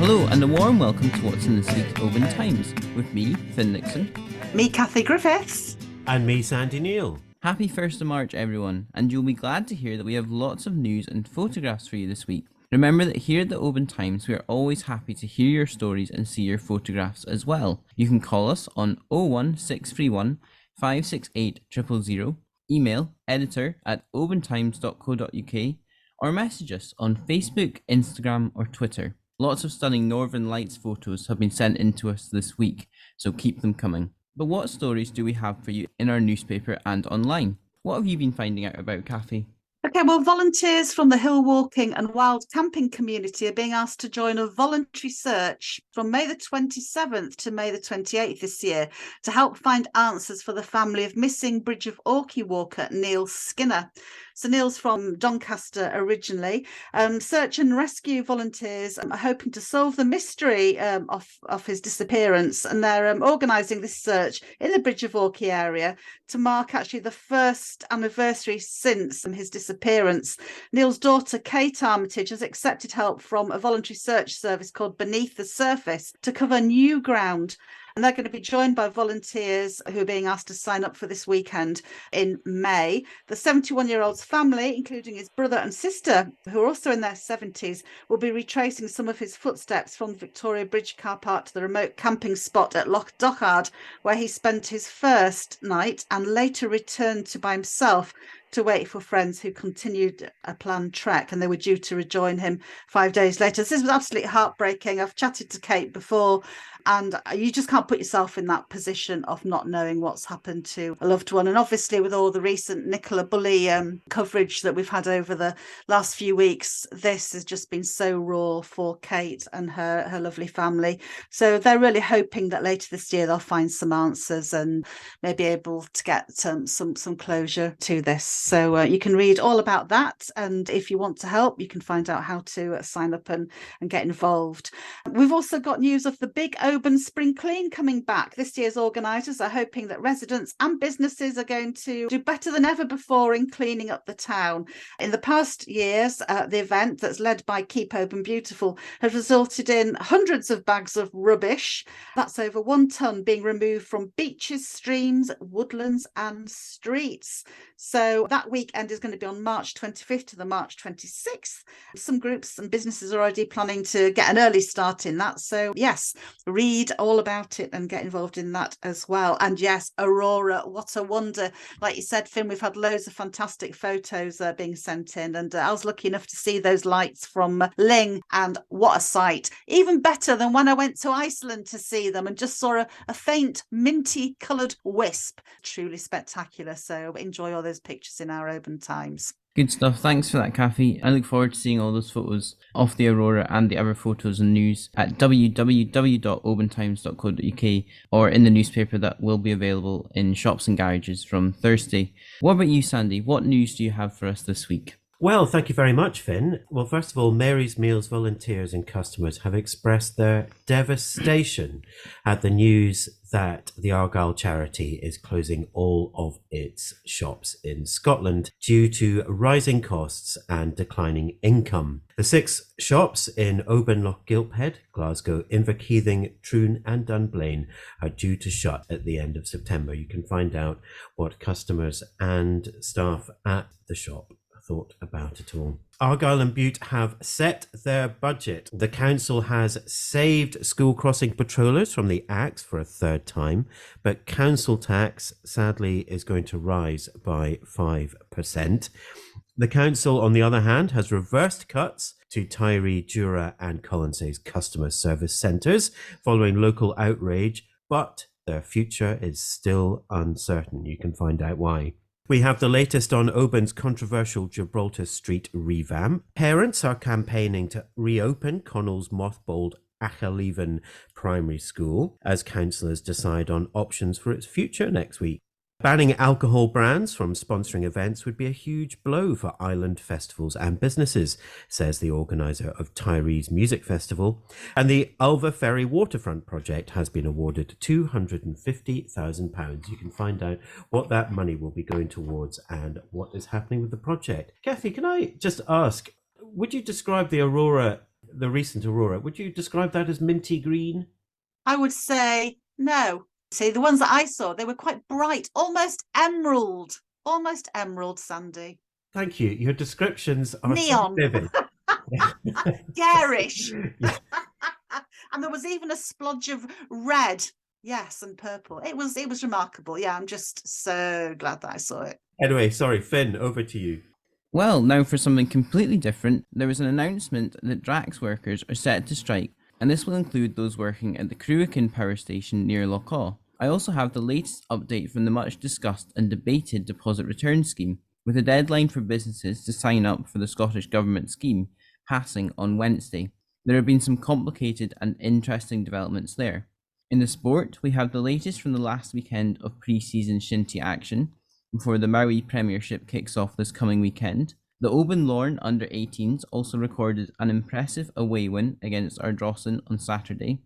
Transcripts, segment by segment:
Hello and a warm welcome to what's in this week's Oban Times with me, Finn Nixon. Me, Kathy Griffiths. And me, Sandy Neal. Happy 1st of March everyone, and you'll be glad to hear that we have lots of news and photographs for you this week. Remember that here at the Oban Times we are always happy to hear your stories and see your photographs as well. You can call us on 01631 568 000, email editor@obantimes.co.uk, or message us on Facebook, Instagram or Twitter. Lots of stunning Northern Lights photos have been sent in to us this week, so keep them coming. But what stories do we have for you in our newspaper and online? What have you been finding out about, Kathy? Okay, well, volunteers from the hillwalking and wild camping community are being asked to join a voluntary search from May the 27th to May the 28th this year to help find answers for the family of missing Bridge of Orchy walker Neil Skinner. So Neil's from Doncaster originally. Search and rescue volunteers are hoping to solve the mystery of his disappearance, and they're organising this search in the Bridge of Orchy area to mark actually the first anniversary since his disappearance. Neil's daughter, Kate Armitage, has accepted help from a voluntary search service called Beneath the Surface to cover new ground. And they're going to be joined by volunteers who are being asked to sign up for this weekend in May. The 71-year-old's family, including his brother and sister, who are also in their 70s, will be retracing some of his footsteps from the Victoria Bridge car park to the remote camping spot at Loch Dochard, where he spent his first night and later returned to by himself to wait for friends who continued a planned trek, and they were due to rejoin him 5 days later. This was absolutely heartbreaking. I've chatted to Kate before, and you just can't put yourself in that position of not knowing what's happened to a loved one. And obviously with all the recent Nicola Bulley coverage that we've had over the last few weeks, this has just been so raw for Kate and her lovely family. So they're really hoping that later this year they'll find some answers and may be able to get some closure to this. So you can read all about that, and if you want to help, you can find out how to sign up and get involved. We've also got news of the big Oban Spring Clean coming back. This year's organisers are hoping that residents and businesses are going to do better than ever before in cleaning up the town. In the past years, the event that's led by Keep Oban Beautiful has resulted in hundreds of bags of rubbish. That's over 1 tonne being removed from beaches, streams, woodlands and streets. So that weekend is going to be on March 25th to the March 26th. Some groups and businesses are already planning to get an early start in that. So yes, read all about it and get involved in that as well. And yes, Aurora, what a wonder. Like you said, Finn, we've had loads of fantastic photos being sent in, and I was lucky enough to see those lights from Ling, and what a sight. Even better than when I went to Iceland to see them and just saw a faint minty coloured wisp. Truly spectacular. So enjoy all those pictures in our Oban Times. Good stuff. Thanks for that, Kathy. I look forward to seeing all those photos of the Aurora and the other photos and news at www.obantimes.co.uk or in the newspaper that will be available in shops and garages from Thursday. What about you, Sandy? What news do you have for us this week? Well, thank you very much, Finn. Well, first of all, Mary's Meals volunteers and customers have expressed their devastation at the news that the Argyll charity is closing all of its shops in Scotland due to rising costs and declining income. The 6 shops in Oban, Lochgilphead, Glasgow, Inverkeithing, Troon and Dunblane are due to shut at the end of September. You can find out what customers and staff at the shop thought about it all. Argyll and Bute have set their budget. The council has saved school crossing patrollers from the axe for a 3rd time, but council tax sadly is going to rise by 5%. The council, on the other hand, has reversed cuts to Tyree, Jura and Colonsay's customer service centres following local outrage, but their future is still uncertain. You can find out why. We have the latest on Oban's controversial Gibraltar Street revamp. Parents are campaigning to reopen Connell's mothballed Achaleven Primary School as councillors decide on options for its future next week. Banning alcohol brands from sponsoring events would be a huge blow for island festivals and businesses, says the organiser of Tyree's Music Festival. And the Ulva Ferry Waterfront project has been awarded £250,000. You can find out what that money will be going towards and what is happening with the project. Kathy, can I just ask, would you describe the Aurora the recent aurora, would you describe that as minty green? I would say no. See, the ones that I saw, they were quite bright, almost emerald, Sandy. Thank you. Your descriptions are Neon. so vivid. Garish. Yeah. And there was even a splodge of red, yes, and purple. It was remarkable. Yeah, I'm just so glad that I saw it. Anyway, sorry, Finn, over to you. Well, now for something completely different, there was an announcement that Drax workers are set to strike, and this will include those working at the Cruachan power station near Lochaw. I also have the latest update from the much discussed and debated deposit return scheme, with a deadline for businesses to sign up for the Scottish Government scheme passing on Wednesday. There have been some complicated and interesting developments there. In the sport, we have the latest from the last weekend of pre-season shinty action, before the Maui Premiership kicks off this coming weekend. The Oban Lorne under-18s also recorded an impressive away win against Ardrossan on Saturday.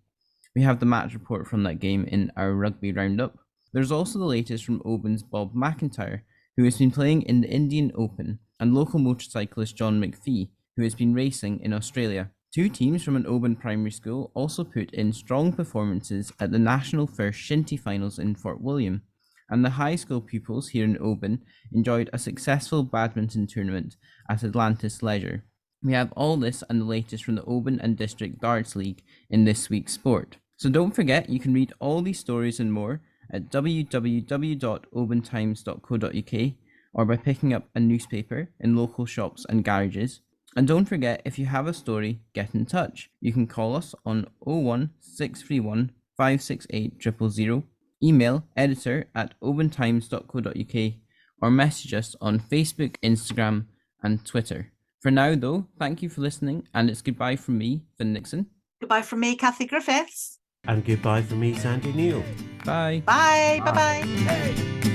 We have the match report from that game in our rugby roundup. There's also the latest from Oban's Bob McIntyre, who has been playing in the Indian Open, and local motorcyclist John McPhee, who has been racing in Australia. Two teams from an Oban primary school also put in strong performances at the National First Shinty Finals in Fort William, and the high school pupils here in Oban enjoyed a successful badminton tournament at Atlantis Leisure. We have all this and the latest from the Oban and District Darts League in this week's sport. So don't forget, you can read all these stories and more at www.obantimes.co.uk or by picking up a newspaper in local shops and garages. And don't forget, if you have a story, get in touch. You can call us on 01631 568 000, email editor@obantimes.co.uk, or message us on Facebook, Instagram, and Twitter. For now, though, thank you for listening, and it's goodbye from me, Finn Nixon. Goodbye from me, Kathy Griffiths. And goodbye from me, Sandy Neal. Bye. Bye. Bye-bye. Hey.